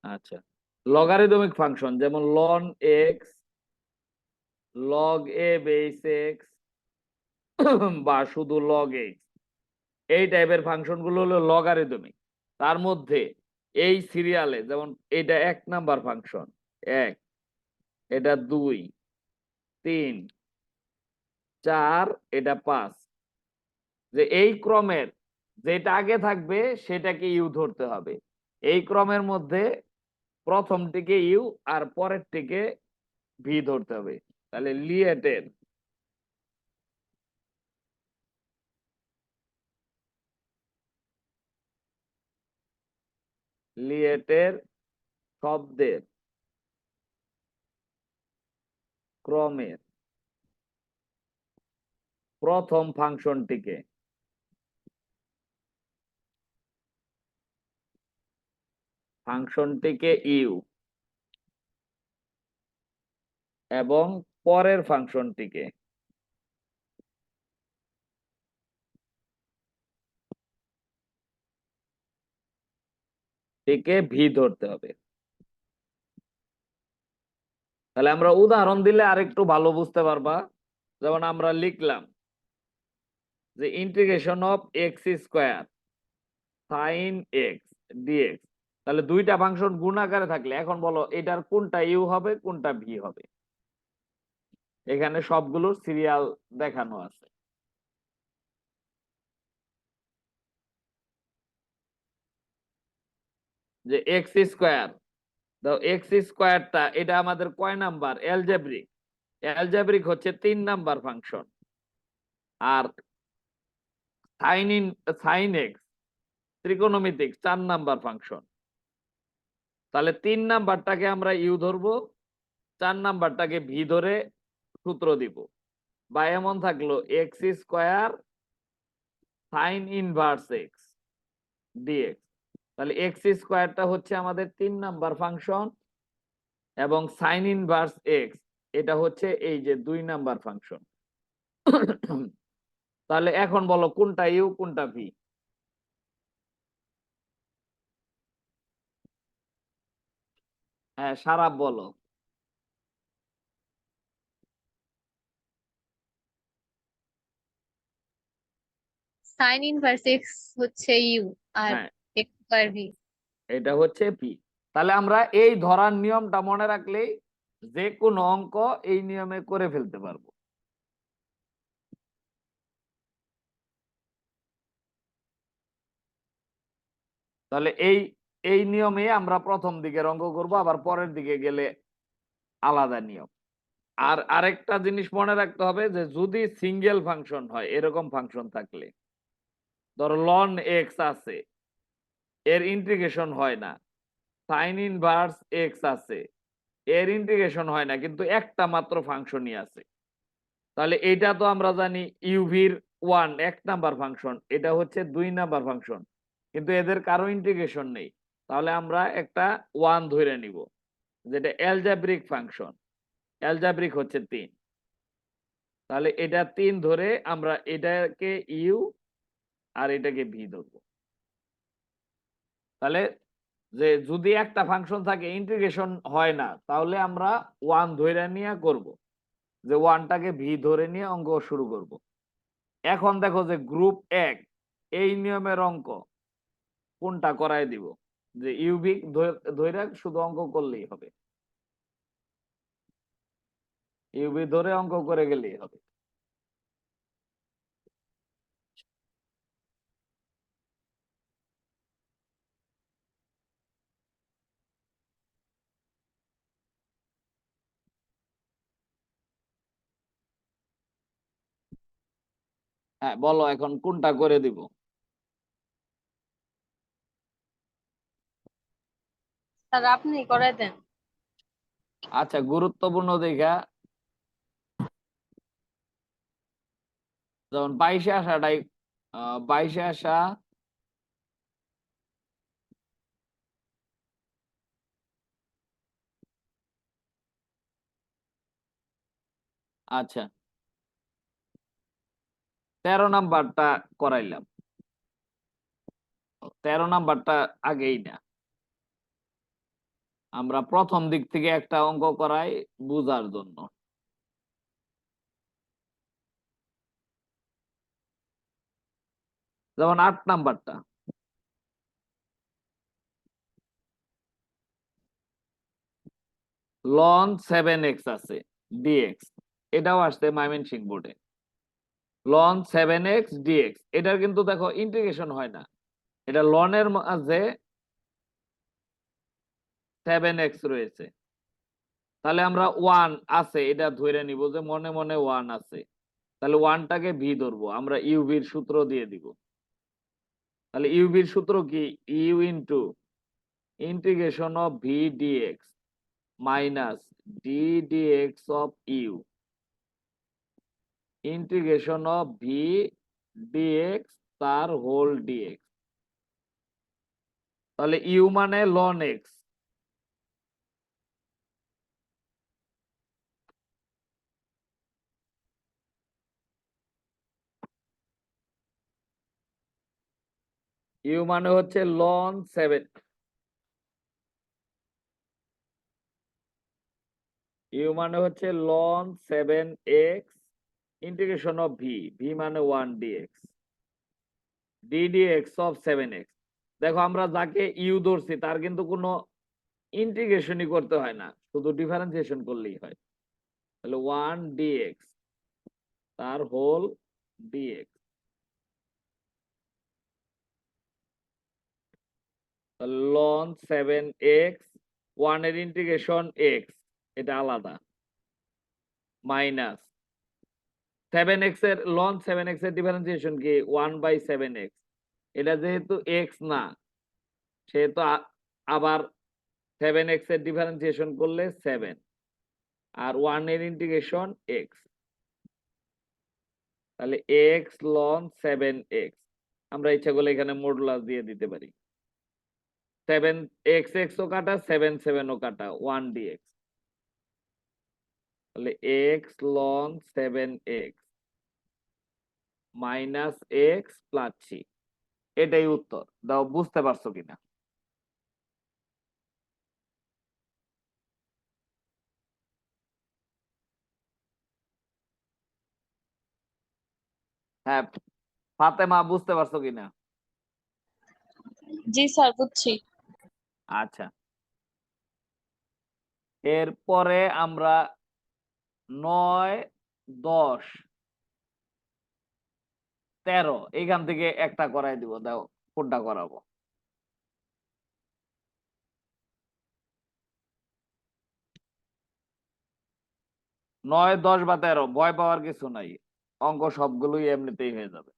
আচ্ছা, logarithmic function যেমন loan x, log এ base x বা শুধু লগ এক্স, এই টাইপের ফাংশন গুলো হলো লগারিদমিক। তার মধ্যে এই সিরিয়ালে যেমন এটা 1 নাম্বার ফাংশন, 1, এটা 2, 3, 4, এটা 5, যে এই ক্রমের যেটা আগে থাকবে সেটাকে ইউ ধরতে হবে। এই ক্রমের মধ্যে প্রথমটিকে ইউ আর পরেরটিকে ভি ধরতে হবে। তাহলে লিয়েটের শব্দের ক্রমের প্রথম ফাংশনটিকে ইউ এবং পরের ফাংশনটিকে ভি ধরতে হবে। তাহলে আমরা উদাহরণ দিলে আরেকটু ভালো বুঝতে পারবা। যেমন আমরা লিখলাম যে integration of x square sine x dx. তাহলে দুইটা ফাংশন গুণ আকারে থাকলে এখন বলো এটার কোনটা ইউ হবে কোনটা ভি হবে। এখানে সবগুলোর সিরিয়াল দেখানো আছে। যে এক্স স্কোয়ার, এক্স স্কোয়ারটা এটা আমাদের কয় নাম্বার? অ্যালজেব্রিক। অ্যালজেব্রিক হচ্ছে 3 নাম্বার ফাংশন। আর সাইন এক্স ত্রিকোণমিতিক 4 নাম্বার ফাংশন। তাহলে 3 নাম্বারটাকে আমরা ইউ ধরবো, 4 নাম্বারটাকে ভি ধরে সূত্র দিব। বা এমন থাকলো x square sine inverse x dx. তাহলে এক্স স্কোয়ারটা হচ্ছে আমাদের 3 নাম্বার ফাংশন এবং সাইন ইনভার্স এক্স এটা হচ্ছে এই যে 2 নাম্বার ফাংশন। তাহলে এখন বলো কোনটা ইউ কোনটা ভি? হ্যাঁ, সারা বলো। সাইন ইনভার্স এক্স হচ্ছে ইউ আর হ্যাঁ, এক্স স্কয়ার ভি। এটা হচ্ছে ভি। তাহলে আমরা এই ধরার নিয়মটা মনে রাখলেই যে কোনো অঙ্ক এই নিয়মে করে ফেলতে পারবো। তাহলে এই এই নিয়মে আমরা প্রথম দিকের অঙ্ক করব, আবার পরের দিকে গেলে আলাদা নিয়ম। আর আরেকটা জিনিস মনে রাখতে হবে যে যদি সিঙ্গেল ফাংশন হয়, এরকম ফাংশন থাকলে ধরো লন এক্স আছে, এর ইন্টিগ্রেশন হয় না। সাইন ইনভার্স এক্স আছে, এর ইন্টিগ্রেশন হয় না, কিন্তু একটা মাত্র ফাংশনই আছে। তাহলে এটা তো আমরা জানি ইউভির 1 নাম্বার ফাংশন, এটা হচ্ছে 2 নাম্বার ফাংশন, কিন্তু এদের কারো ইন্টিগ্রেশন নেই। তাহলে আমরা একটা 1 ধরে নিব, যেটা অ্যালজেব্রিক ফাংশন। অ্যালজেব্রিক হচ্ছে 3। তাহলে এটা 3 ধরে আমরা এটাকে ইউ আর এটাকে ভি ধরবো। তাহলে যে যদি একটা ফাংশন থাকে ইন্টিগ্রেশন হয় না, তাহলে আমরা 1 ধরে নিয়ে করব, যে 1টাকে ভি ধরে নিয়ে অঙ্ক শুরু করব। এখন দেখো যে গ্রুপ 1 এই নিয়মের অঙ্ক কোনটা করাই দিব, যে ইউবি ধরে শুধু অঙ্ক করলেই হবে, ইউবি ধরে অঙ্ক করে গেলেই হবে। হ্যাঁ, বলো এখন কোনটা করে দিব? স্যার আপনি করে দেন। আচ্ছা, গুরুত্বপূর্ণ দেখা, যেমন 22-এ আসাটাই 22-এ আসা আচ্ছা 13 নাম্বারটা করাইলাম, 13 নাম্বারটা আগেই না। আমরা প্রথম দিক থেকে একটা অঙ্ক করাই বুঝার জন্য। যেমন 8 নাম্বারটা, লন 7x আছে ডিএক্স, এটাও আসছে ময়মনসিংহ বোর্ডে। লন 7x ডিএক্স, এটার কিন্তু দেখো ইন্টিগ্রেশন হয় না, এটা লনের মাঝে 7x রয়েছে, তাহলে আমরা 1 আছে এটা ধরে নিব যে মনে মনে 1 আছে, তাহলে 1টাকে ভি ধরবো, আমরা ইউভির সূত্র দিয়ে দিব। তাহলে ইউভির সূত্র কি? U into integration of v dx minus d dx of u integration of v dx তার হোল ডিএক্স। তাহলে ইউ মানে লন এক্স, ইউ মানে হচ্ছে লন 7, ইউ মানে হচ্ছে ln 7x integration of v, v মানে 1 dx, D dx of 7x। দেখো আমরা যাকে ইউ ধরছি তার কিন্তু কোনো ইন্টিগ্রেশনই করতে হয় না, শুধু ডিফারেন্সিয়েশন করলেই হয়। তাহলে 1 ডিএক্স তার হোল ডিএক্স, লন 7x 1 এর ইন্টিগ্রেশন এক্স, এটা আলাদা, মাইনাস 7x এর লন 7x এর ডিফারেন্সিয়েশন কি 1/7x, এটা যেহেতু এক্স না সেহেতু আবার 7x এর ডিফারেন্সিয়েশন করলে 7, আর 1 এর ইন্টিগ্রেশন এক্স, তাহলে এক্স লন 7x। আমরা ইচ্ছা করলে এখানে মডুলাস দিয়ে দিতে পারি, 7x ও কাটা 7 ও কাটা 1 ডিএক্স, তাহলে x ln 7x minus x plus c, এটাই উত্তর। দাও বুঝতে পারছো কিনা? হ্যাঁ ফাতেমা, বুঝতে পারছো কিনা? জি স্যার, বুঝছি। আচ্ছা, এরপরে আমরা 9, 10, 13 এইখান থেকে একটা করাই দিব, দাও কোনটা করাবো? নয়, 10 বা 13 ভয় পাওয়ার কিছু নাই, অঙ্ক সবগুলোই এমনিতেই হয়ে যাবে।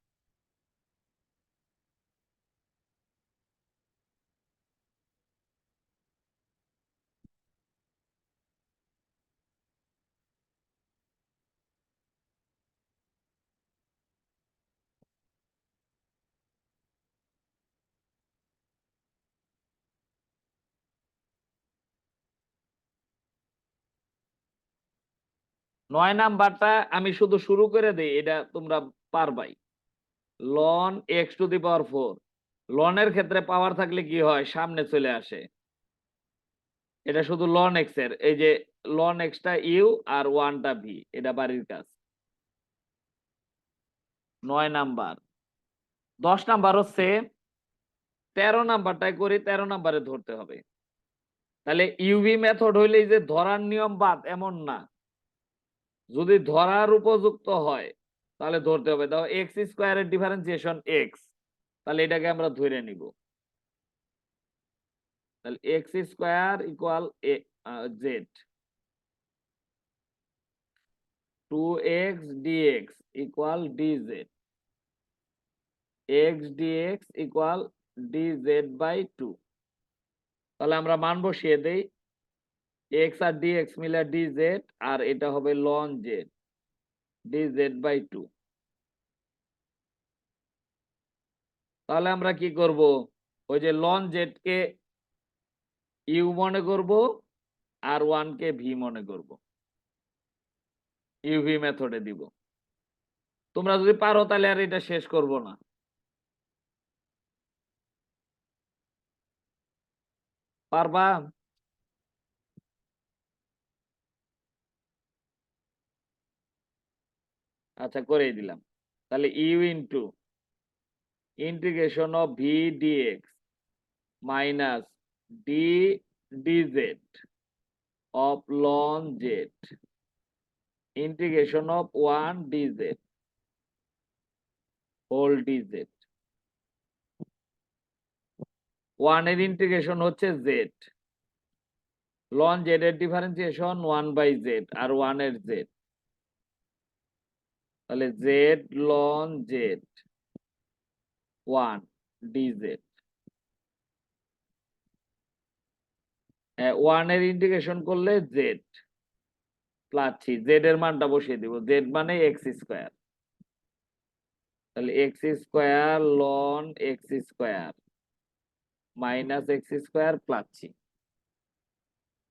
নয় নাম্বারটা আমি শুধু শুরু করে দেই, এটা তোমরা পারবাই। লন এক্স টু দি পাওয়ার 4, লনের ক্ষেত্রে পাওয়ার থাকলে কি হয় সামনে চলে আসে, এটা শুধু লন এক্স এর, এই যে লন এক্সটা ইউ আর 1টা ভি, এটা বাড়ির কাজ। 9 নাম্বার। 10 নাম্বার হচ্ছে 13 নাম্বারটাই করি, 13 নাম্বারে ধরতে হবে। তাহলে ইউভি মেথড হইলে যে ধরার নিয়ম বাদ এমন না, যদি ধরার উপযুক্ত হয় তাহলে ধরতে হবে। দাও এক্স স্কোয়ারের ডিফারেন্সিয়েশন এক্স, তাহলে এটাকে আমরা ধরে নিব। তাহলে x square equal z, 2x dx equal dz, x dx equal dz by 2। তাহলে আমরা মান বসিয়ে দেই, x আর dx মিলে dz, আর এটা হবে লন z dz বাই 2। তাহলে আমরা কি করব, ওই যে লন z কে ইউ মনে করব আর 1 কে ভি মনে করব, ইউভি মেথডে দিব। তোমরা যদি পারো তাহলে আর এটা শেষ করব না। পারবা? আচ্ছা, করেই দিলাম। তাহলে u into integration of v dx minus d dz of loan Z integration of one DZ whole DZ. One এর ইন্টিগ্রেশন হচ্ছে জেড, লন জেড এর ডিফারেন্সিয়েশন 1/z আর 1 এর জেড, তাহলে জেড লন জেড 1 ডিজেড। 1 এর ইন্টিগ্রেশন করলে Z plus Z এর মানটা বসিয়ে দিব, জেড মানে এক্স স্কোয়ার, তাহলে x square ln x square minus x square plus c.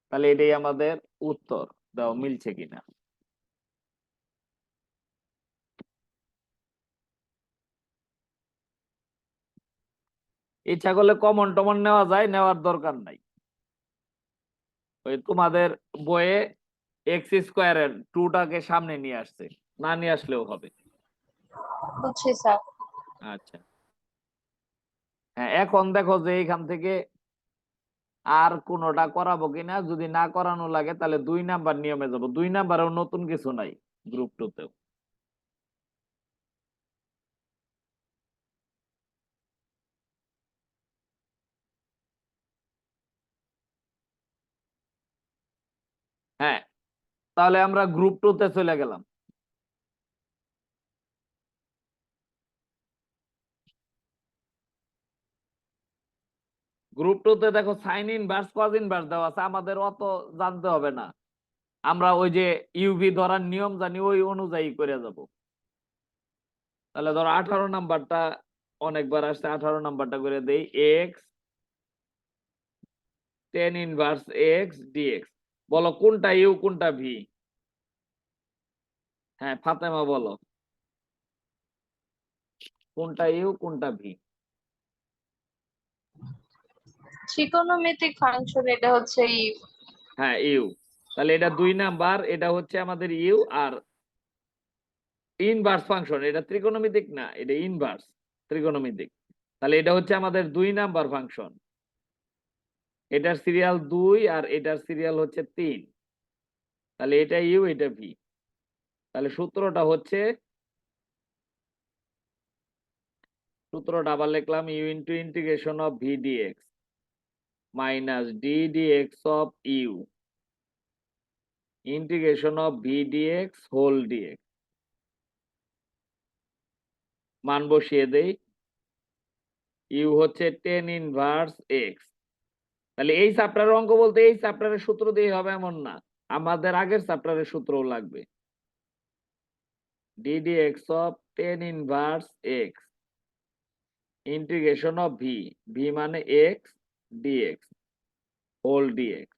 তাহলে এটাই আমাদের উত্তর। দাও মিলছে কিনা। ইচ্ছা করলে কমন টমন নেওয়া যায়, নেওয়ার দরকার নাই। ওই তোমাদের বইয়ে এক্স স্কোয়ারের টুটাকে সামনে নিয়ে আসছে, না নিয়ে আসলেও হবে। বুঝছি স্যার। আচ্ছা, হ্যাঁ, এখন দেখো যে এইখান থেকে আর কোনোটা করাবো কিনা, যদি না করানো লাগে তাহলে 2 নাম্বার নিয়মে যাবো। 2 নাম্বারেও নতুন কিছু নাই গ্রুপ 2 তেও। হ্যাঁ, তাহলে আমরা গ্রুপ 2 তে চলে গেলাম। গ্রুপ 2 তে দেখো সাইন ইনভার্স কজ ইনভার্স দেওয়া আছে, আমাদের অত জানতে হবে না। আমরা ওই যে ইউভি ধরার নিয়ম জানি, ওই অনুযায়ী করে যাব। তাহলে ধরো 18 নাম্বারটা অনেকবার আসছে, 18 নাম্বারটা করে দেই। X tan inverse x dx. বলো কোনটা ইউ কোনটা ভি? হ্যাঁ, ফাতেমা বলো কোনটা ইউ কোনটা ভি? ট্রিগোনোমেট্রিক ফাংশন এটা হচ্ছে ইউ। হ্যাঁ, ইউ। তাহলে এটা 2 নাম্বার, এটা হচ্ছে আমাদের ইউ। আর ইনভার্স ফাংশন, এটা ত্রিকোণমিতিক না, এটা ইনভার্স ত্রিকোণমিতিক। তাহলে এটা হচ্ছে আমাদের 2 নাম্বার ফাংশন। এটার সিরিয়াল 2 আর এটার সিরিয়াল হচ্ছে 3। তাহলে এটা ইউ এটা ভি। তাহলে সূত্রটা আবার লিখলাম, u into integration of v dx minus d dx of u integration of v dx whole dx. মান বসিয়ে দেই। ইউ হচ্ছে টেন ইনভার্স এক্স। তাহলে এই চ্যাপ্টারের অঙ্ক বলতে এই চ্যাপ্টারের সূত্র দিয়ে হবে এমন না, আমাদের আগের চ্যাপ্টারের সূত্রও লাগবে। D dx of tan inverse x integration of v, v মানে এক্স ডিএক্স হোল ডিএক্স।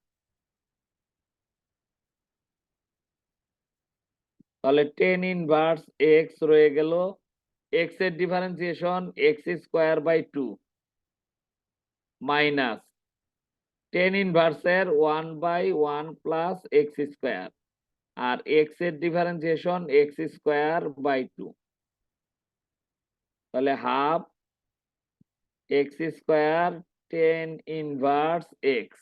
তাহলে টেন ইনভার্স এক্স রয়ে গেল, এক্স এর differentiation x square by 2 minus tan ইনভার্সের 1/1 প্লাস এক্স স্কোয়ার, আর এক্স এর ডিফারেন্সিয়েশন এক্স স্কোয়ার বাই 2। তাহলে half x square tan inverse x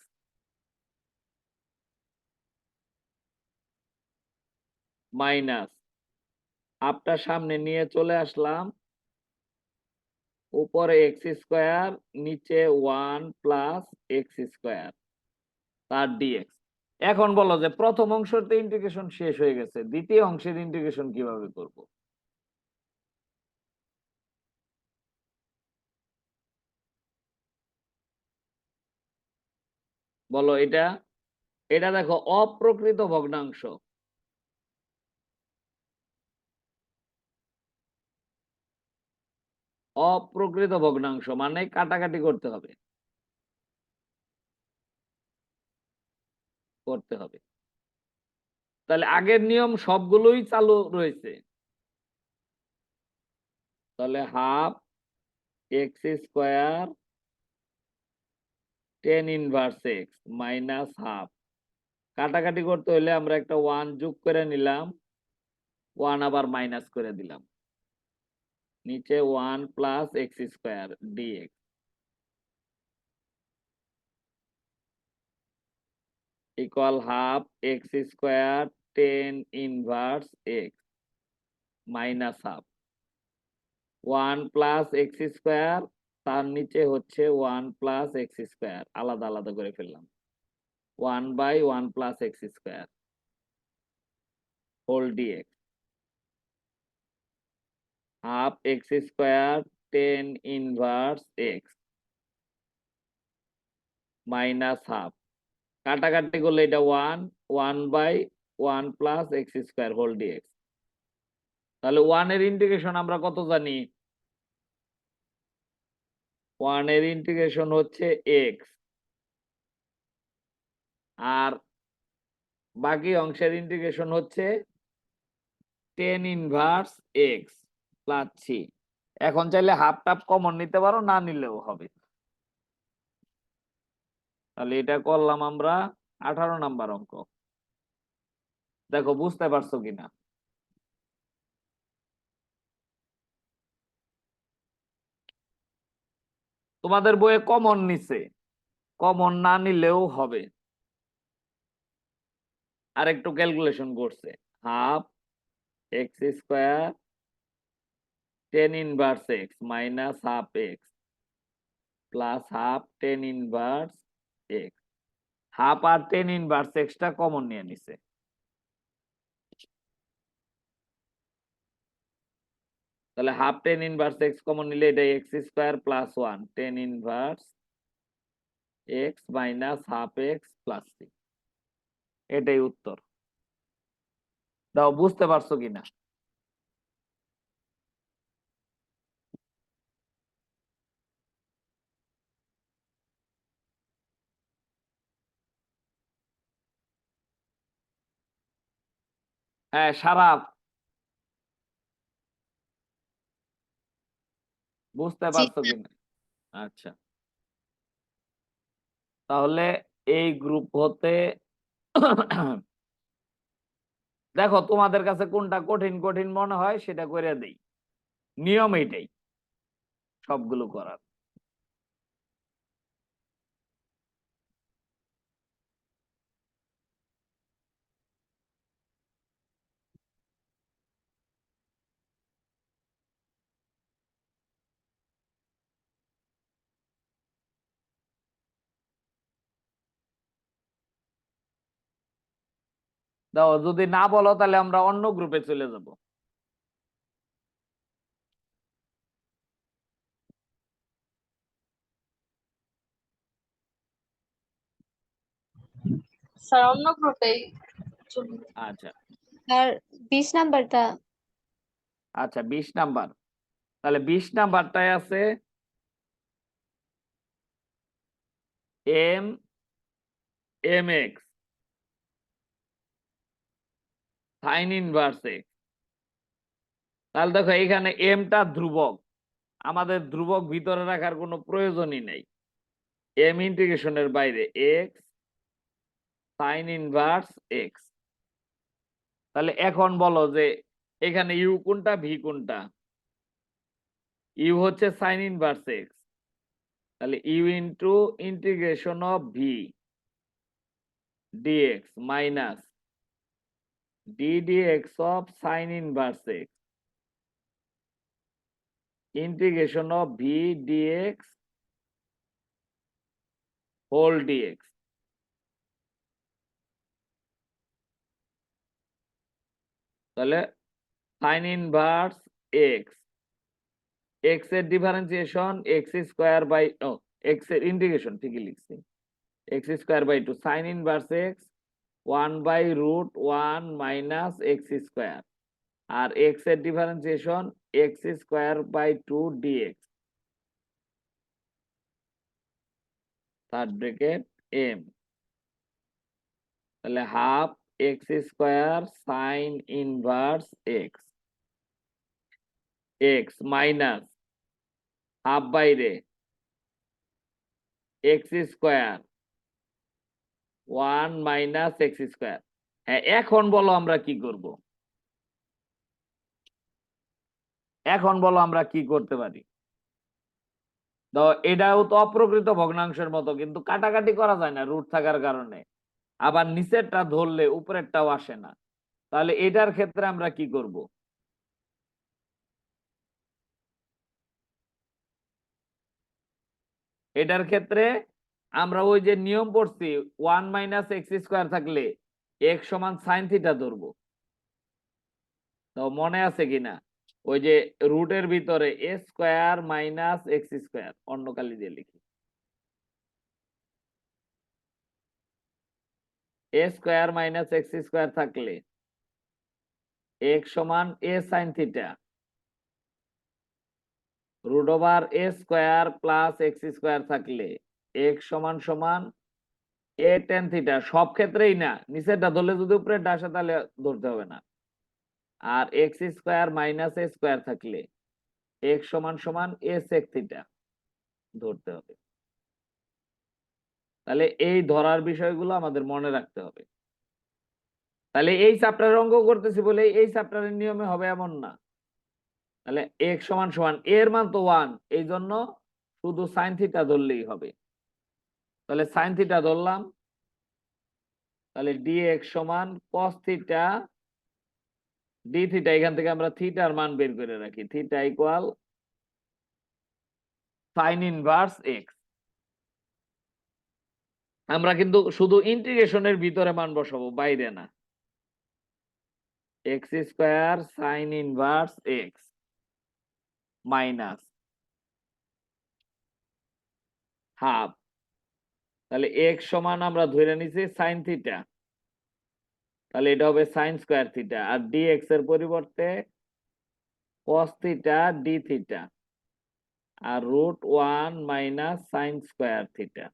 minus হাফটা সামনে নিয়ে চলে আসলাম, উপরে এক্স স্কোয়ার নিচে 1 প্লাস এক্স স্কোয়ার তার ডিএক্স। এখন বলো যে প্রথম অংশতে ইন্টিগ্রেশন শেষ হয়ে গেছে, দ্বিতীয় অংশের ইন্টিগ্রেশন কিভাবে করব? বলো এটা। এটা দেখো অপ্রকৃত ভগ্নাংশ, অপ্রকৃত ভগ্নাংশ মানে কাটাকাটি করতে হবে, করতে হবে। তাহলে আগের নিয়ম সবগুলোই চালু রয়েছে। তাহলে half x square tan inverse x minus half. কাটাকাটি করতে হলে আমরা একটা 1 যোগ করে নিলাম, 1 আবার মাইনাস করে দিলাম, নিচে 1 plus x square dx equal half x square tan inverse x minus half 1 plus x square, তার নিচে হচ্ছে 1 প্লাস এক্স স্কোয়ার, আলাদা আলাদা করে ফেললাম, 1 by 1 plus x square whole dx half x square tan inverse x minus half, কাটাকাটি করলে এটা 1 1 by 1 plus x square whole dx. তাহলে 1 এর ইন্টিগ্রেশন আমরা কত জানি? 1 এর ইন্টিগ্রেশন হচ্ছে এক্স, আর বাকি অংশের ইন্টিগ্রেশন হচ্ছে tan inverse x plus c. এখন চাইলে হাফ টাফ কমন নিতে পারো, না নিলেও হবে। তাহলে এটা করলাম আমরা 18 নাম্বার অঙ্ক। দেখো বুঝতে পারছো কিনা। তোমাদের বইয়ে কমন নিছে, কমন না নিলেও হবে। আর একটু ক্যালকুলেশন করছে, half x square tan inverse x minus half x plus half tan inverse x, half আর টেন ইনভার্স এক্সটা কমন নিয়ে নিছে। তাহলে half tan inverse x common নিলে এটা x square plus 1 tan inverse x minus half x plus c, এটাই উত্তর। দাও বুঝতে পারছো কিনা। হ্যাঁ সারাপ, বুঝতে জি পারছো কিনা। আচ্ছা, তাহলে এই গ্রুপ হতে দেখো তোমাদের কাছে কোনটা কঠিন কঠিন মনে হয় সেটা করে দেই, নিয়ম এইটাই সবগুলো করার। দাও যদি না বলো তাহলে আমরা অন্য গ্রুপে চলে যাব। স্যার অন্য গ্রুপে। আচ্ছা আর 20 নাম্বারটা আচ্ছা 20 নাম্বার, তাহলে 20 নাম্বারটায় আছে এম এম এক্স সাইন ইনভার্স এক্স। তাহলে দেখো এখানে এমটা ধ্রুবক, আমাদের ধ্রুবক ভিতরে রাখার কোনো প্রয়োজনই নেই। এম ইন্টিগ্রেশনের বাইরে এক্স সাইন ইনভার্স এক্স। তাহলে এখন বলো যে এখানে ইউ কোনটা ভি কোনটা? ইউ হচ্ছে সাইন ইনভার্স এক্স, তাহলে u into integration of v dx minus d dx of sine inverse x integration of v dx whole dx. তাহলে সাইন ইনভার্স এক্স, এক্স এর differentiation x square by x এর integration ঠিকই লিখছি, x square by 2 sine inverse x 1 by root 1 minus x square, আর x এর differentiation x square by 2 dx third bracket এম। তাহলে half x square sine inverse x x minus half বাইরে x square 1 minus x square. হ্যাঁ এখন বলো আমরা কি করব। এখন বলো আমরা কি করতে পারি? তো এটাও তো অপ্রকৃত ভগ্নাংশের মতো, কিন্তু কাটাকাটি করা যায় না রুট থাকার কারণে। আবার নিচেরটা ধরলে উপরেরটাও আসে না। তাহলে এটার ক্ষেত্রে আমরা কি করব? এটার ক্ষেত্রে আমরা ওই যে নিয়ম পড়ছি, 1 - x² থাকলে x সমান সাইন থিটা ধরবো। তো মনে আছে কিনা? ওই যে রুটের ভিতরে a² - অন্য কালি দিয়ে লিখি, a² - থাকলে x সমান a সাইন থিটা √a² + থাকলে x সমান সমান a tan থিটা। সব ক্ষেত্রেই না, নিচেরটা ধরলে যদি উপরেরটা আসে তাহলে ধরতে হবে না। আর x² - থাকলে x সমান সমান a sec থিটা ধরতে হবে। তাহলে এই ধরার বিষয়গুলো আমাদের মনে রাখতে হবে। তাহলে এই চ্যাপ্টারের অঙ্ক করতেছি বলে এই চ্যাপ্টারের নিয়মে হবে এমন না। তাহলে x সমান সমান এর মান তো 1, এই জন্য শুধু সাইন থিটা ধরলেই হবে। তাহলে সাইন থিটা ধরলাম, তাহলে dx সমান cos থিটা d থিটা। এখান থেকে আমরা থিটার মান বের করে রাখি, theta equal sine inverse x। আমরা কিন্তু শুধু ইন্টিগ্রেশনের ভিতরে মান বসাবো, বাইরে না। x² sine inverse x minus half. তাহলে x সমান আমরা ধরে নিছি সাইন থিটা, তাহলে এটা হবে সাইন স্কয়ার থিটা। আর dx এর পরিবর্তে cos থিটা d থিটা আর √1 - sine square theta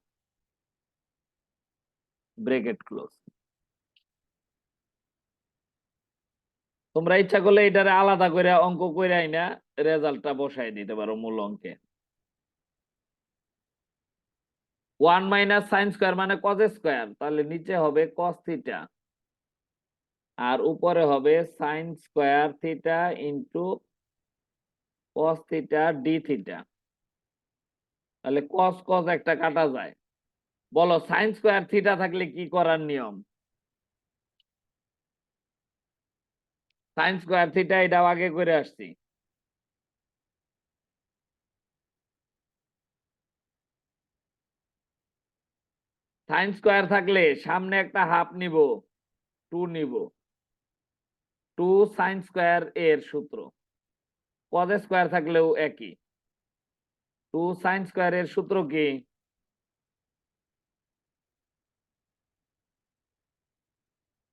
bracket close. তোমরা ইচ্ছা করলে এটারে আলাদা করে অঙ্ক করে আইনা রেজাল্টটা বসাই দিতে পারো মূল অঙ্কে। 1 - সাইন স্কয়ার মানে cos স্কয়ার, তাহলে নিচে হবে cos থিটা আর উপরে হবে sine square theta into cos theta d theta. তাহলে cos cos একটা কাটা যায়। বলো সাইন স্কয়ার থিটা থাকলে কি করার নিয়ম? সাইন স্কয়ার থিটা এটাও আগে করে আসছি। সাইন স্কয়ার থাকলে সামনে একটা হাফ নিব, 2 নিব। 2 সাইন স্কয়ার এর সূত্র। cos স্কয়ার থাকলেও একই। 2 সাইন স্কয়ার এর সূত্র কি?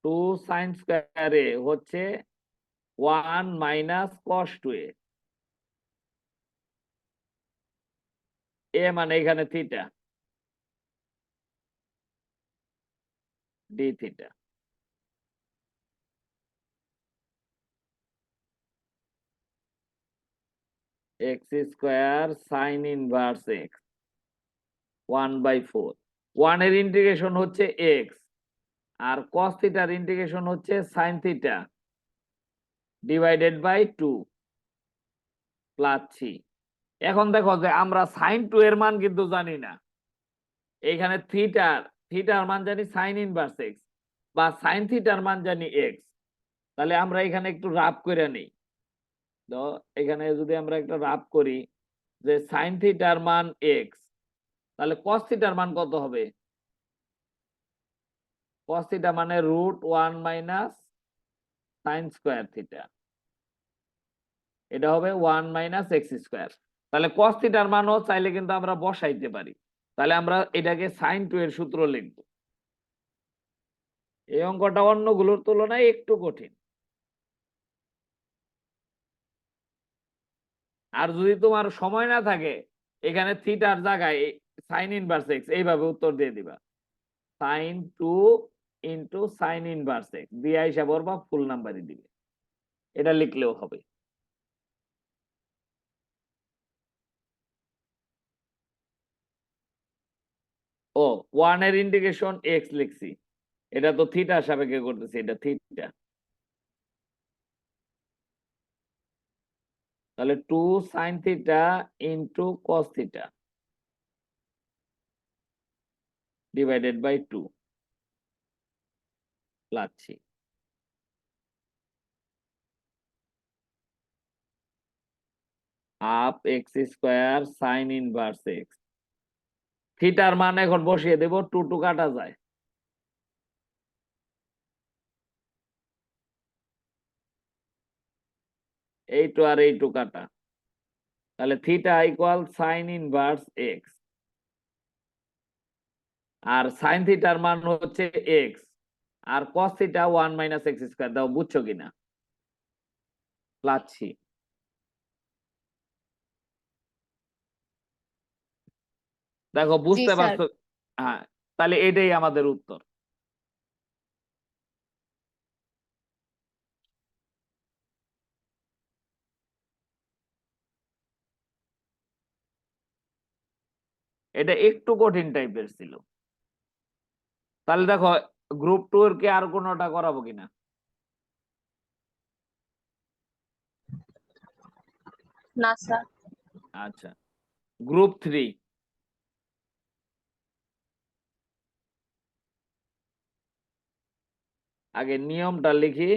2 সাইন স্কয়ারে হচ্ছে 1 - cos 2a। এ মানে এখানে theta, d theta. x² sine inverse x 1/4। 1 এর ইন্টিগ্রেশন হচ্ছে x আর cos থিটার ইন্টিগ্রেশন হচ্ছে সাইন থিটা ডিভাইডেড বাই 2 প্লাস 3। এখন দেখো যে আমরা সাইন 2 এর মান কিন্তু জানি না। এখানে থিটার মান জানি সাইন ইনভার্স x বা সাইন থিটার মান জানি x। তাহলে আমরা এখানে একটু রাফ করে নেই। তো এখানে যদি আমরা একটা রাফ করি যে সাইন থিটার মান x, তাহলে cos থিটার মান কত হবে? cos থিটা মানে √1 - সাইন স্কয়ার থিটা, এটা হবে 1 - x²। তাহলে cos থিটার মানও চাইলে কিন্তু আমরা বসাইতে পারি। তাহলে আমরা এটাকে সাইন 2 এর সূত্র লিখব। এই অঙ্কটা অন্যগুলোর তুলনায় একটু কঠিন। আর যদি তোমার সময় না থাকে, এখানে থিটার জায়গায় সাইন ইনভার্স x এইভাবে উত্তর দিয়ে দিবা, sine 2 into sine inverse x দিয়ে হিসাব করবা, ফুল নাম্বারই দিবে, এটা লিখলেও হবে। ও 1 এর ইন্টিগ্রেশন x লিখছি, এটা তো থিটার সাপেক্ষে করতেছি, এটা থিটা। তাহলে 2 sin theta into cos theta divided by 2 লাচ্ছি। Half x square sine inverse x. থিটার মান এখন বসিয়ে দেব, 2 2 কাটা যায়। এই টু আর এই টু কাটা, তাহলে theta equal sine inverse x. আর সাইন থিটার মান হচ্ছে এক্স, আর cos theta 1 minus x square. দাও, বুঝছো কিনা? লাচ্ছি। দেখো, জি বুঝতে স্যার। পারছো? হ্যাঁ, তাহলে এটাই আমাদের উত্তর। এটা একটু কঠিন টাইপের ছিল। তাহলে দেখো, গ্রুপ 2 এর কি আর কোনোটা করাবো কিনা? না স্যার। আচ্ছা, গ্রুপ 3। আগে নিয়মটা লিখি।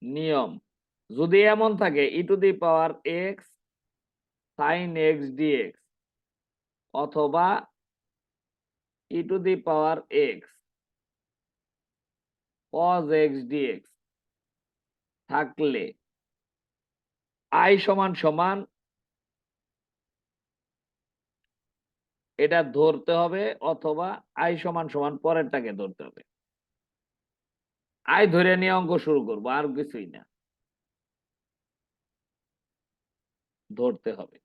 নিয়ম, যদি এমন থাকে e to the power x sine x dx অথবা e to the power x cos x dx থাকলে আই সমান সমান এটা ধরতে হবে, অথবা আই সমান সমান পরেরটাকে ধরতে হবে। আই ধরে নিয়ে অঙ্ক শুরু করবো, আর কিছুই না, ধরতে হবে।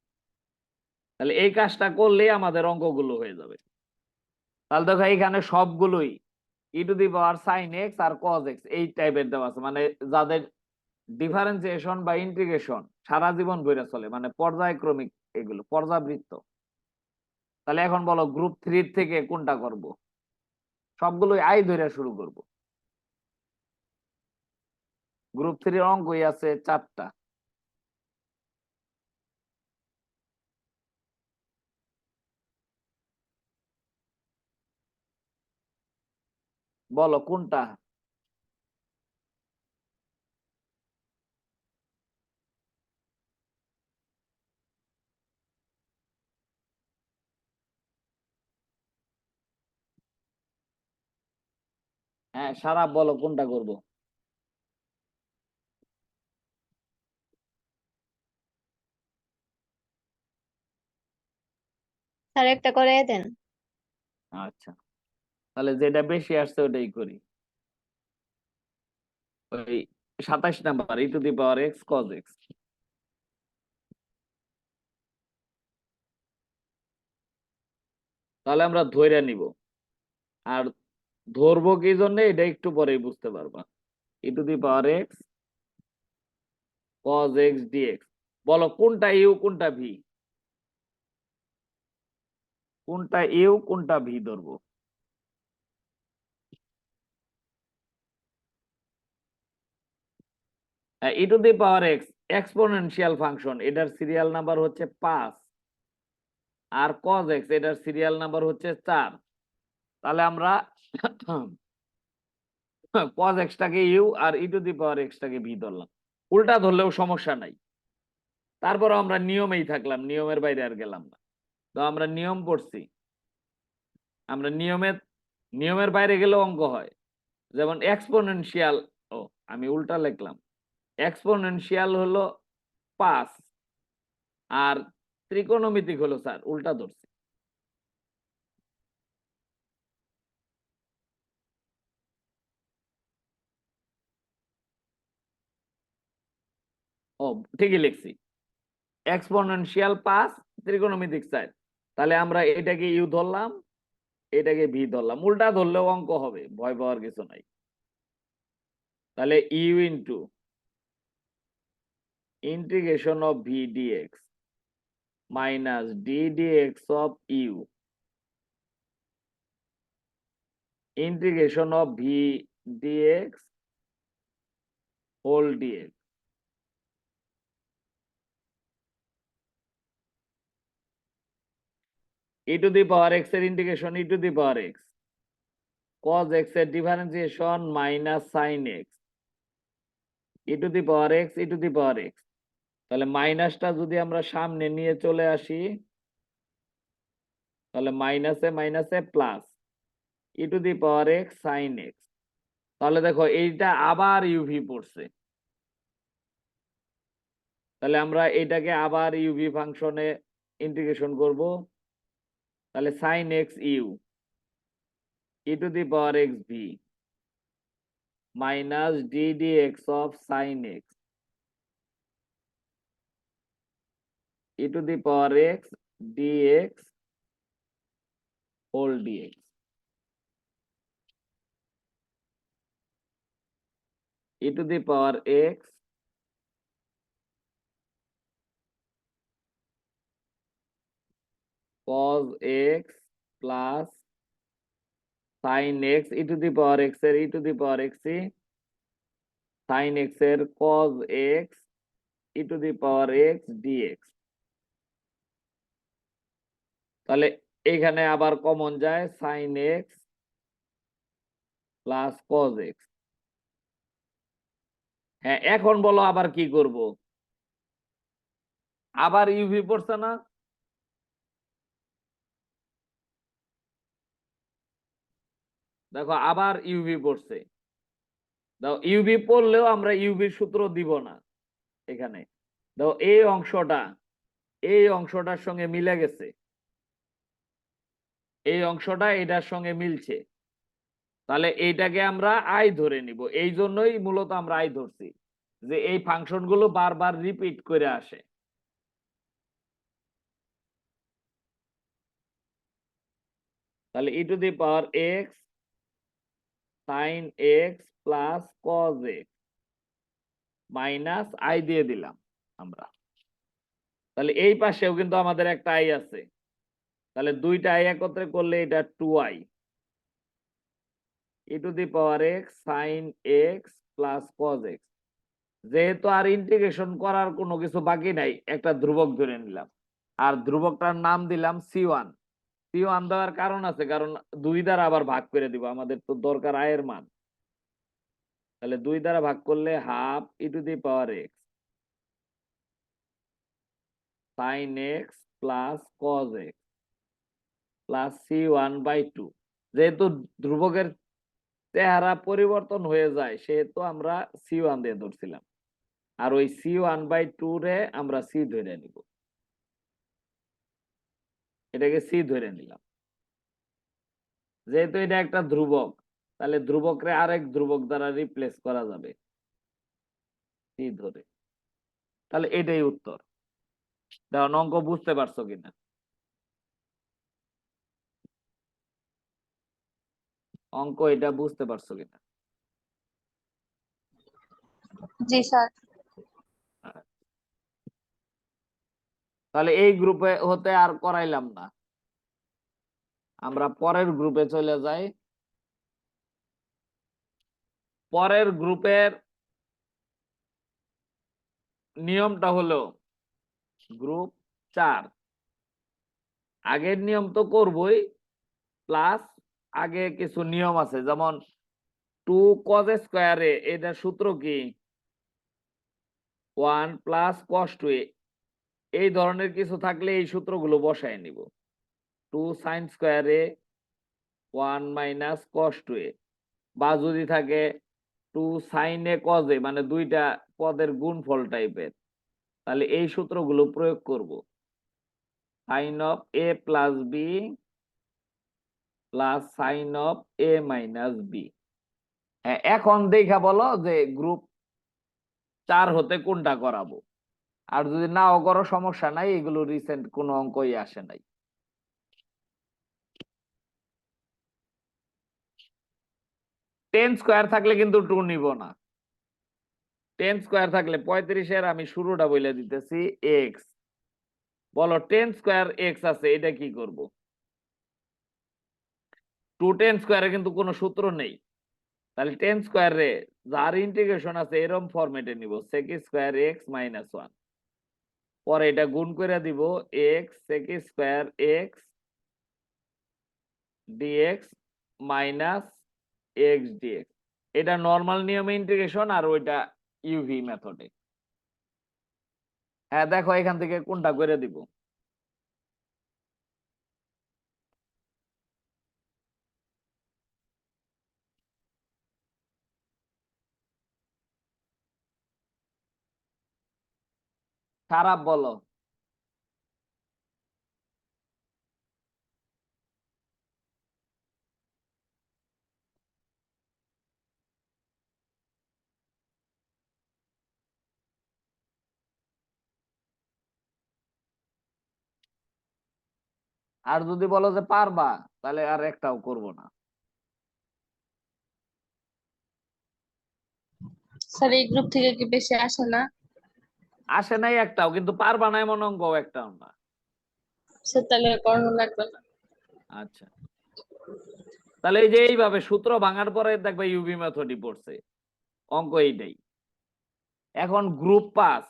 তাহলে এই কাজটা করলে আমাদের অঙ্কগুলো হয়ে যাবে। তাহলে দেখো, এখানে সবগুলোই e to the power sine x আর কজ এক্স এই টাইপের দেওয়া আছে, মানে যাদের ডিফারেন্সিয়েশন বা ইন্টিগ্রেশন সারা জীবন বইরা চলে, মানে পর্যায়ক্রমিক, এগুলো পর্যাবৃত্ত। তাহলে এখন বলো, গ্রুপ 3 থেকে কোনটা করব? সবগুলোই আই ধরে শুরু করব। গ্রুপ 3 অঙ্কই আছে 4টা। বলো কোনটা? হ্যাঁ, সারা বলো কোনটা করব? স্যার একটা করে দেন। আচ্ছা, তাহলে যেটা বেশি আসছে ওটাই করি। ওই 27 number, e to the power x cos x. তাহলে আমরা ধইরা নিব। আর ধরবো কি জন্য, এটা একটু পরেই বুঝতে পারবা। E to the power x cos x dx. বলো কোনটা ইউ কোনটা ভি? কোনটা ইউ কোনটা ভি ধরবো? E to the power x exponential function, এটার সিরিয়াল নাম্বার হচ্ছে 5। আর কজ এক্স এটার সিরিয়াল নাম্বার হচ্ছে 4। তাহলে আমরা কজ এক্সটাকে ইউ আর ই টু দি পাওয়ার এক্সটাকে ভি ধরলাম। উল্টা ধরলেও সমস্যা নাই। তারপর আমরা নিয়মেই থাকলাম, নিয়মের বাইরে আর গেলাম না। তো আমরা নিয়ম পড়ছি, আমরা নিয়মের বাইরে গেলেও অঙ্ক হয়। যেমন এক্সপোনেনশিয়াল, ও আমি উল্টা লিখলাম, এক্সপোনেনশিয়াল হলো 5, আর ত্রিকোণমিতিক হলো 4, উল্টা ধরছি। ও, ঠিকই লিখছি, এক্সপোনেনশিয়াল 5, ত্রিকোণমিতিক 4। তাহলে আমরা এটাকে ইউ ধরলাম, এটাকে ভি ধরলাম। উল্টা ধরলেও অঙ্ক হবে, ভয় পাওয়ার কিছু নাই। তাহলে u into integration of v dx minus d dx of u integration of v dx whole dx e to the power x এর integration e to the power x, cos x এর differentiation minus sine x, e to the power x e to the power x. তাহলে মাইনাসটা যদি আমরা সামনে নিয়ে চলে আসি, তাহলে মাইনাসে মাইনাসে plus e to the power x sine x. তাহলে দেখো এইটা আবার ইউভি পড়ছে, তাহলে আমরা এটাকে আবার ইউভি ফাংশনে ইন্টিগ্রেশন করব। তাহলে sine x u e to the power x v minus d d x of sine x e to the power x dx whole dx e to the power x cos x plus sin x e to the power x এর e to the power x sin x এর cos x e to the power x dx। তাহলে এখানে আবার common যায় sin x plus cos x। হ্যাঁ, এখন বলো আবার কি করব? আবার ইউভি পড়ছে না? দেখো আবার ইউভি পড়ছে। দাও ইউভি পড়লেও আমরা ইউভির সূত্র দিব না এখানে। দাও এই অংশটার সঙ্গে মিলে গেছে, এই অংশটা এটার সঙ্গে মিলছে, তাহলে এইটাকে আমরা আই ধরে নিব। এই জন্যই মূলত আমরা আই ধরছি, যে এই ফাংশন গুলো বারবার রিপিট করে আসে। তাহলে e to the power x sine x plus cos x minus I দিয়ে দিলাম আমরা। তাহলে এই পাশেও কিন্তু আমাদের একটা আই আছে, তাহলে দুইটা আই একত্রে করলে এটা 2i e to the power x sine x plus cos x. যেহেতু আর ইন্টিগ্রেশন করার কোনো কিছু বাকি নাই, একটা ধ্রুবক ধরে নিলাম, আর ধ্রুবকটার নাম দিলাম c1। c1 দেওয়ার কারণ আছে, কারণ 2 দ্বারা আবার ভাগ করে দিব, আমাদের তো দরকার আয়ের মান। তাহলে 2 দ্বারা ভাগ করলে half e to the power x sine x plus cos x plus c1/2। যেহেতু ধ্রুবকের চেহারা পরিবর্তন হয়ে যায়, সেহেতু আমরা c1 দিয়ে ধরছিলাম, আর ওই c1/2 রে আমরা c ধরে নিব, এটাকে c ধরে নিলাম। যেহেতু এটা একটা ধ্রুবক, তাহলে ধ্রুবকরে আরেক ধ্রুবক দ্বারা রিপ্লেস করা যাবে c ধরে। তাহলে এটাই উত্তর। দেখো অঙ্ক বুঝতে পারছো কিনা? অঙ্ক এটা বুঝতে পারছো কিনা? জি স্যার। তাহলে এই গ্রুপে হতে আর করাইলাম না, আমরা পরের গ্রুপে চলে যাই। পরের গ্রুপের নিয়মটা হলো গ্রুপ 4। আগের নিয়ম তো করবই, প্লাস আগে কিছু নিয়ম আছে, যেমন 2 cos স্কয়ারে এটার সূত্র কি 1 প্লাস cos 2a। এই ধরনের কিছু থাকলে এই সূত্রগুলো বসায় নিব। 2 sin স্কয়ারে 1 মাইনাস cos 2a, বা যদি থাকে 2 sin a cos a, মানে দুইটা পদের গুণফল টাইপের, তাহলে এই সূত্রগুলো প্রয়োগ করব। sin of a plus b plus sin of a minus b। হ্যাঁ, এখন দেখা বলো যে গ্রুপ 4 হতে কোনটা করাবো। আর যদি নাও করো সমস্যা নাই, এগুলো রিসেন্ট কোনো অঙ্কই আসে নাই। টেন স্কোয়ার থাকলে কিন্তু 2 নিব না। 10 স্কোয়ার থাকলে 35-এর আমি শুরুটা বলে দিতেছি এক্স। বলো 10 স্কোয়ার এক্স আছে, এটা কি করব? 2 10 স্কোয়ারে কিন্তু কোনো সূত্র নেই, তাহলে 10 স্কোয়ার রে যার ইন্টিগ্রেশন আছে এরকম ফরম্যাটে নিব, sec স্কোয়ার এক্স মাইনাস 1। পরে এটা গুণ করে দিব x sec square x dx minus x dx. এটা নর্মাল নিয়মে ইন্টিগ্রেশন, আর ওইটা ইউভি মেথডে। হ্যাঁ দেখো এখান থেকে কোনটা করে দিব। খারাপ বলো। আর যদি বলো যে পারবা, তাহলে আর একটাও করব না। স্যার এই গ্রুপ থেকে কি বেশি আসে না? আসে নাই একটাও, কিন্তু পারবা না এমন অঙ্ক একটাও না। স্যার তাহলে করানো লাগবে না। আচ্ছা, তাহলে এই যে এইভাবে সূত্র ভাঙার পরে দেখবে ইউভি মেথডই পড়ছে, অঙ্ক এইটাই। এখন গ্রুপ পাস,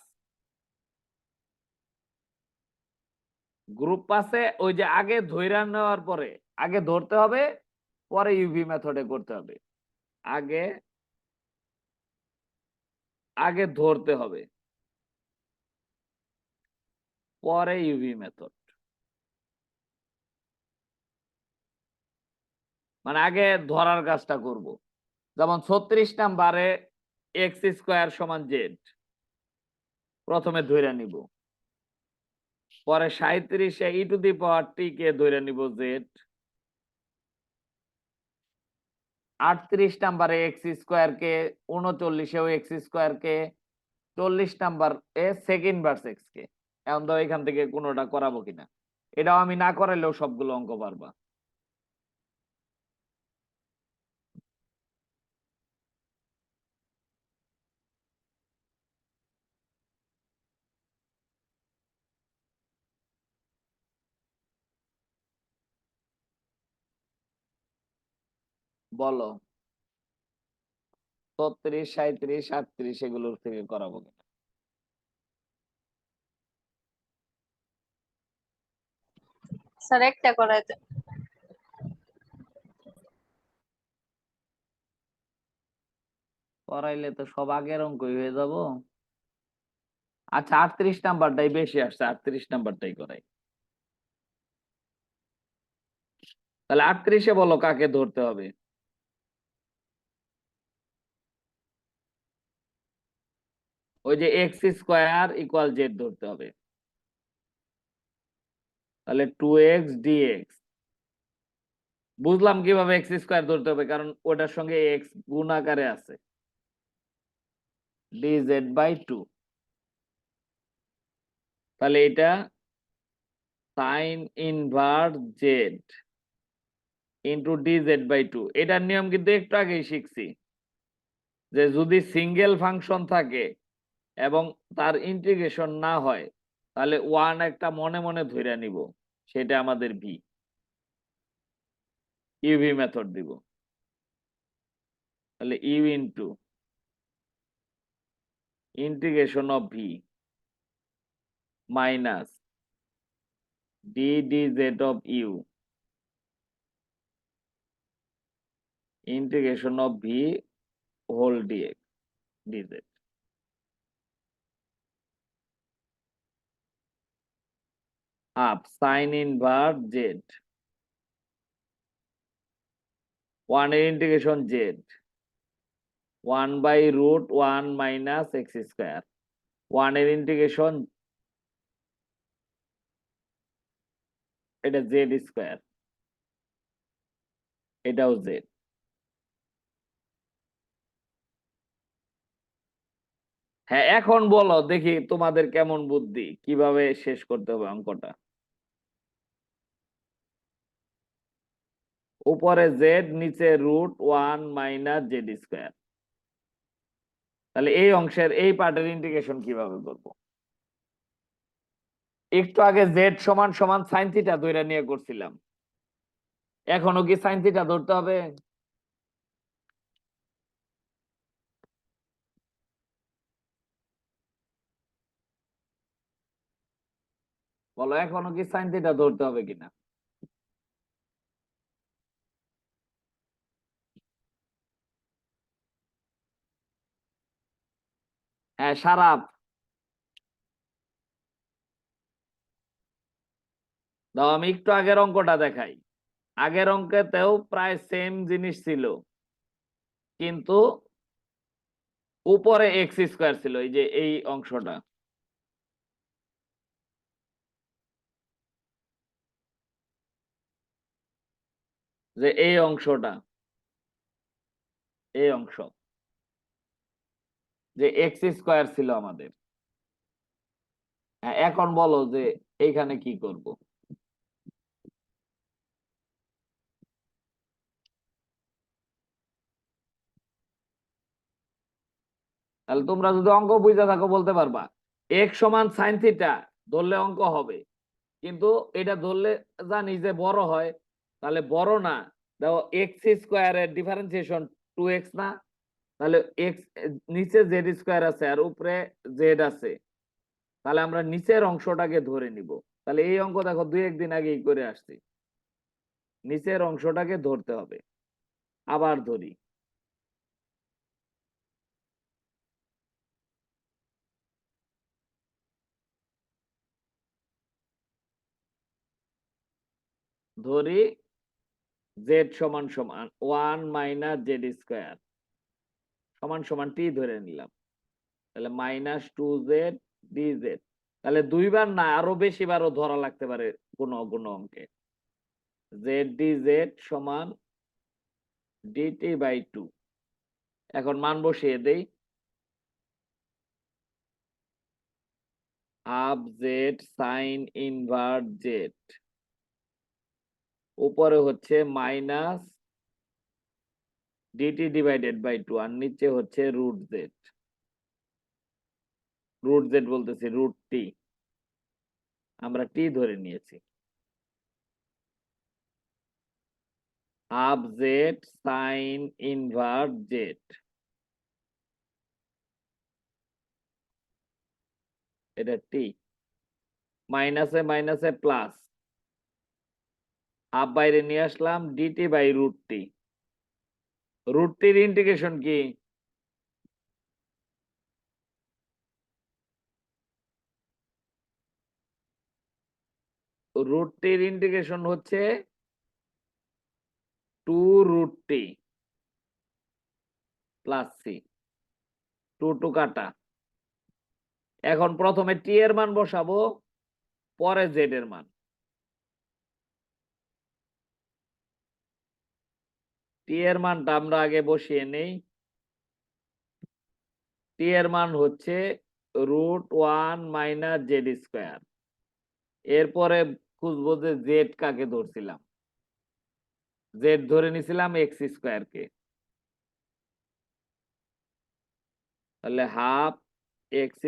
গ্রুপ পাসে ওই যে আগে ধইরা নেওয়ার পরে, আগে ধরতে হবে পরে ইউভি মেথডে করতে হবে। আগে আগে ধরতে হবে পরে ইউভি মেথড। মানে আগে ধরার কাজটা করব। যেমন 36 নাম্বারে এক্স স্কোয়ার সমান জেড, প্রথমে ধইরা নিব। পরে 37-এ ই টু দি পাওয়ার টি কে ধইরা নিব জেড। 38 নাম্বারে এক্স স্কোয়ার কে, 39-এও এক্স স্কোয়ার কে, 40 নাম্বার এ সেকেন্ড ভার্স এক্স কে। এখন তো এখান থেকে কোনোটা করাবো কিনা, এটাও আমি না করাইলেও সবগুলো অঙ্ক পারবা। বলো 36, 37, 38 এগুলোর থেকে করাবো কিনা। স্যার একটা করাই দেন। করাইলে তো সব আগের অঙ্কই হয়ে যাব। আচ্ছা 38 নাম্বারটাই বেশি আসছে, 38 নাম্বারটাই করাই। তাহলে 38-এ বলো কাকে ধরতে হবে। ওই যে এক্স স্কোয়ার ইকুয়াল জেড ধরতে হবে। তাহলে 2x dx। বুঝলাম কিভাবে এক্স স্কোয়ার ধরতে হবে, কারণ ওটার সঙ্গে এক্স গুণ আকারে আছে। dz/2। তাহলে এটা sign inverse Z into dz/2। এটার নিয়ম কিন্তু একটু আগেই শিখছি, যে যদি সিঙ্গেল ফাংশন থাকে এবং তার ইন্টিগ্রেশন না হয়, তাহলে ওয়ান একটা মনে মনে ধরে নিব, সেটা আমাদের ভি। ইউভি মেথড দিব। তাহলে u into integration of v minus d dz of u integration of v whole dx dz. Half sine inverse z, one এর integration z, 1/√1 minus x square. One এর ইন্টিগ্রেশন, এটা z square, এটাও z. হ্যাঁ এখন বলো দেখি তোমাদের কেমন বুদ্ধি, কিভাবে শেষ করতে হবে অঙ্কটা। উপরে জেড, নিচে √1 মাইনাস জেড স্কোয়ার। তাহলে এই অংশের এই পার্টের ইন্টিগ্রেশন কিভাবে করব। একটু আগে জেড সমান সমান সাইন থিটা ধরে নিয়ে করছিলাম, এখনো কি সাইন থিটা ধরতে হবে। বলো এখনো কি সাইন থিটা ধরতে হবে কিনা। হ্যাঁ, সারাপ। দাও আমি একটু আগের অঙ্কটা দেখাই। আগের অঙ্কেতেও প্রায় সেম জিনিস ছিল, কিন্তু উপরে এক্স স্কোয়ার ছিল, এই যে এই অংশটা। যে এই অংশটা, এই অংশ, যে এক্স স্কোয়ার ছিল আমাদের। হ্যাঁ, এখন বলো যে এইখানে কি করব। তাহলে তোমরা যদি অঙ্ক বুঝে থাকো বলতে পারবা এক্স সমান সাইন থিটা ধরলে অঙ্ক হবে, কিন্তু এটা ধরলে জানি যে বড় হয়, তাহলে বড় না। দেখো এক্স স্কোয়ারের ডিফারেন্সিয়েশন 2x না, তাহলে এক্স নিচে জেড স্কোয়ার আছে আর উপরে জেড আছে, তাহলে আমরা নিচের অংশটাকে ধরে নিব। তাহলে এই অঙ্ক দেখো 2-1 দিন আগেই করে আসছি, নিচের অংশটাকে ধরতে হবে। আবার ধরি, ধরি জেড সমান সমান 1 - z² সমান সমান টি ধরে নিলাম। তাহলে -2z dz, তাহলে দুইবার না আরো বেশি বারও ধরা লাগতে পারে কোন কোন অঙ্কে। জেড dz সমান dt/2। এখন মান বসিয়ে দেই। Half z sine invert z, উপরে হচ্ছে -dt/2 আর নিচে হচ্ছে √z। √z বলতেছি √t, আমরা টি ধরে নিয়েছি। Half z sine invert z, এটা টি। মাইনাসে মাইনাসে প্লাস, হাফ বাইরে নিয়ে আসলাম, dt/√t। √tর ইন্টিগ্রেশন কি? √tর ইন্টিগ্রেশন হচ্ছে 2√t প্লাস সি, 2 কাটা। এখন প্রথমে টি এর মান বসাবো, পরে জেড এর মান। টি এর মানটা আমরা আগে বসিয়ে নেই। টি এর মান হচ্ছে √1 - z²। এরপরে খুঁজবো যে জেড কাকে ধরছিলাম, জেড ধরে নিছিলাম x² কে। তাহলে হাফ x²,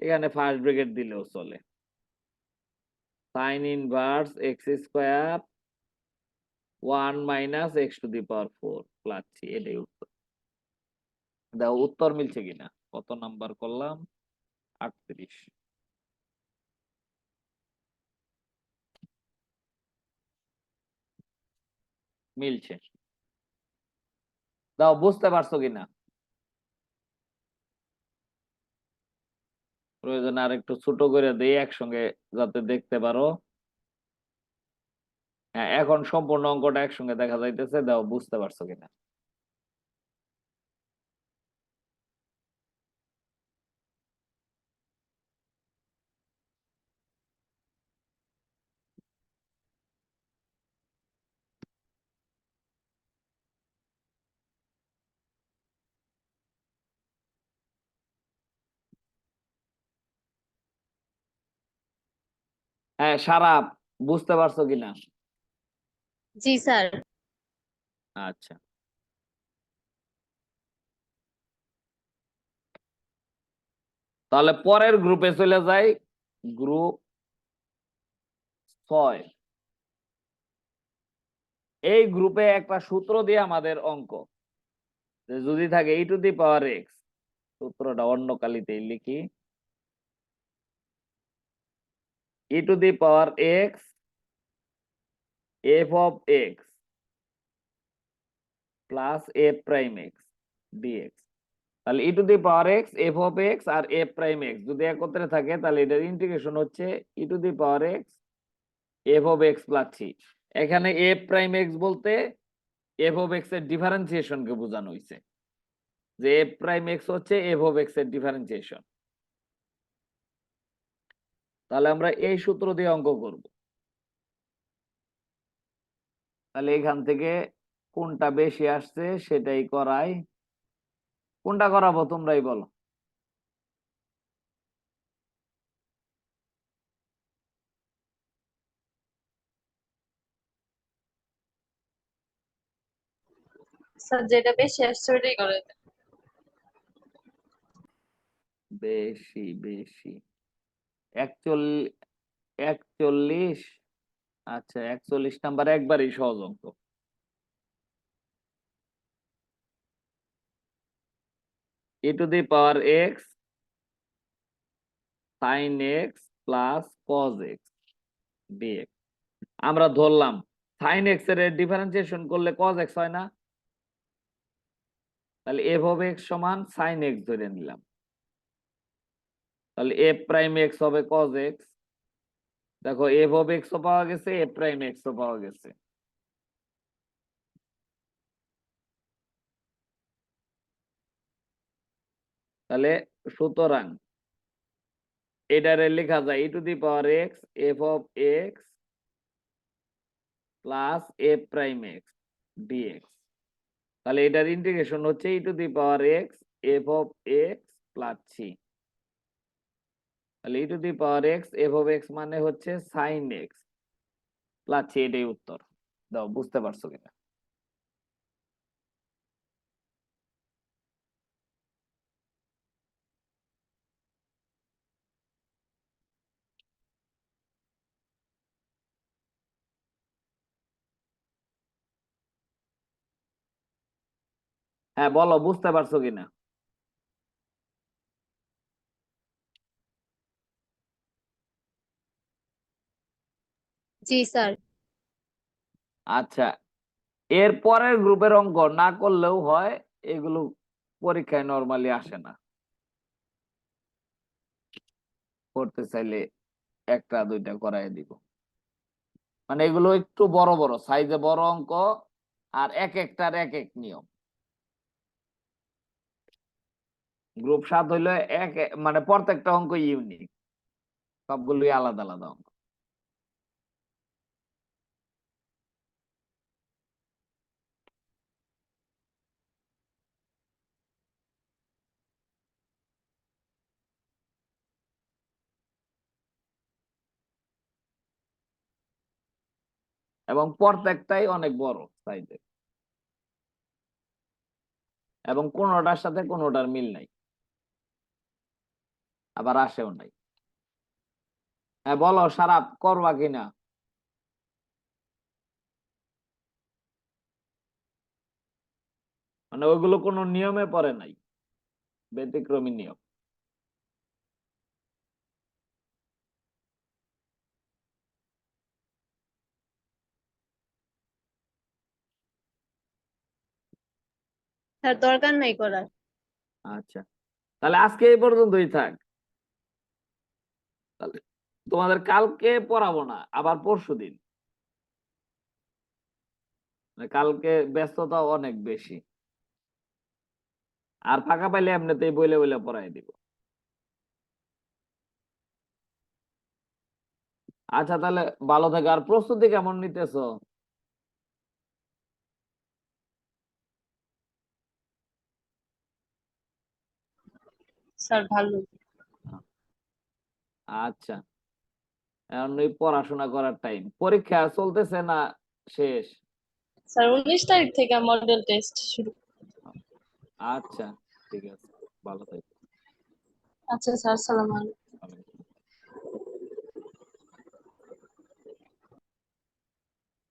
এখানে ফার্স্ট ব্র্যাকেট দিলেও চলে, sign inverse x² 1 - x⁴ plus c, এটাই উত্তর। দাও উত্তর মিলছে কিনা, কত নাম্বার করলাম? 38। মিলছে। দাও বুঝতে পারছো কিনা, প্রয়োজনে আর একটু ছোট করে দেই একসঙ্গে যাতে দেখতে পারো। হ্যাঁ, এখন সম্পূর্ণ অঙ্কটা একসঙ্গে দেখা যাইতেছে, দাও বুঝতে পারছো কিনা। হ্যাঁ, সারা বুঝতে পারছো কিনা? জি স্যার। আচ্ছা, তাহলে পরের গ্রুপে চলে যাই। গ্রুপ 6। এই গ্রুপে একটা সূত্র দিয়ে আমাদের অঙ্ক, যে যদি থাকে e⁴x, সূত্রটা অন্য কালিতেই লিখি, e⁴x f(x) + f'(x) dx। তাহলে e to the power x f of x আর এফ প্রাইম এক্স যদি একত্রে থাকে তাহলে এটার ইন্টিগ্রেশন হচ্ছে e to the power x f of x plus c. এখানে এফ প্রাইম এক্স বলতে এফ অফ এক্স এর ডিফারেন্সিয়েশন কে বোঝানো হয়েছে, যে এফ প্রাইম এক্স হচ্ছে এফ অফ এক্স এর ডিফারেন্সিয়েশন। তাহলে আমরা এই সূত্র দিয়ে অঙ্ক করব। তাহলে এখান থেকে কোনটা বেশি আসছে সেটাই করাই। কোনটা করাবো তোমরাই বলো। স্যার যেটা বেশি আসছে ওটাই করে দেন। বেশি বেশি 41। আচ্ছা 41 নাম্বার একবারই সহজ অঙ্ক। E to the power x sine x plus cos x dx. আমরা ধরলাম সাইন এক্স এর ডিফারেন্সিয়েশন করলে কজ এক্স হয় না, তাহলে এফ অফ এক্স সমান সাইন এক্স ধরে নিলাম। তাহলে এফ প্রাইম এক্স হবে কজ এক্স। দেখো এফ অফ এক্স ও পাওয়া গেছে, এফ প্রাইম এক্স ও পাওয়া গেছে। তাহলে সুতরাং এটারে লেখা যায় e to the power x f of x plus f prime x dx. তাহলে এটার ইন্টিগ্রেশন হচ্ছে e to the power x f of x plus c. তাহলে e to the power x f of x মানে হচ্ছে sign x plus c. এটাই উত্তর। দাও বুঝতে পারছো কিনা। হ্যাঁ বলো বুঝতে পারছো কিনা। জি স্যার। আচ্ছা এর পরের গ্রুপের অঙ্ক না করলেও হয়, এগুলো পরীক্ষায় নরমালি আসে না। করতে চাইলে একটা দুইটা করাই দিব। মানে এগুলো একটু বড় বড় সাইজে বড় অঙ্ক, আর এক একটার এক এক নিয়ম। গ্রুপ 7 হইলো মানে প্রত্যেকটা অঙ্ক ইউনিক, সবগুলোই আলাদা আলাদা অঙ্ক। এবং প্রত্যেকটাই অনেক বড় সাইজে, এবং কোনোটার সাথে কোনোটার মিল নাই, আবার আসেও নাই। হ্যাঁ বলো সারা করবা কিনা। মানে ওইগুলো কোনো নিয়মে পড়ে নাই, ব্যতিক্রমী নিয়ম। স্যার দরকার নাই করার। আচ্ছা তাহলে আজকে এই পর্যন্তই থাক। তাহলে তোমাদের কালকে পড়াবো না, আবার পরশুদিন। মানে কালকে ব্যস্ততা অনেক বেশি, আর ফাঁকা পাইলে এমনিতেই বইলে বইলে পড়াই দিব। আচ্ছা তাহলে ভালো থাকে। আর প্রস্তুতি কেমন নিতেছো? স্যার ভালো। আচ্ছা এখন এই পড়াশোনা করার টাইম। পরীক্ষা চলতেছে না শেষ? স্যার 19 তারিখ থেকে মডেল টেস্ট শুরু। আচ্ছা ঠিক আছে, ভালো থাকো। আচ্ছা স্যার, আসসালামু আলাইকুম।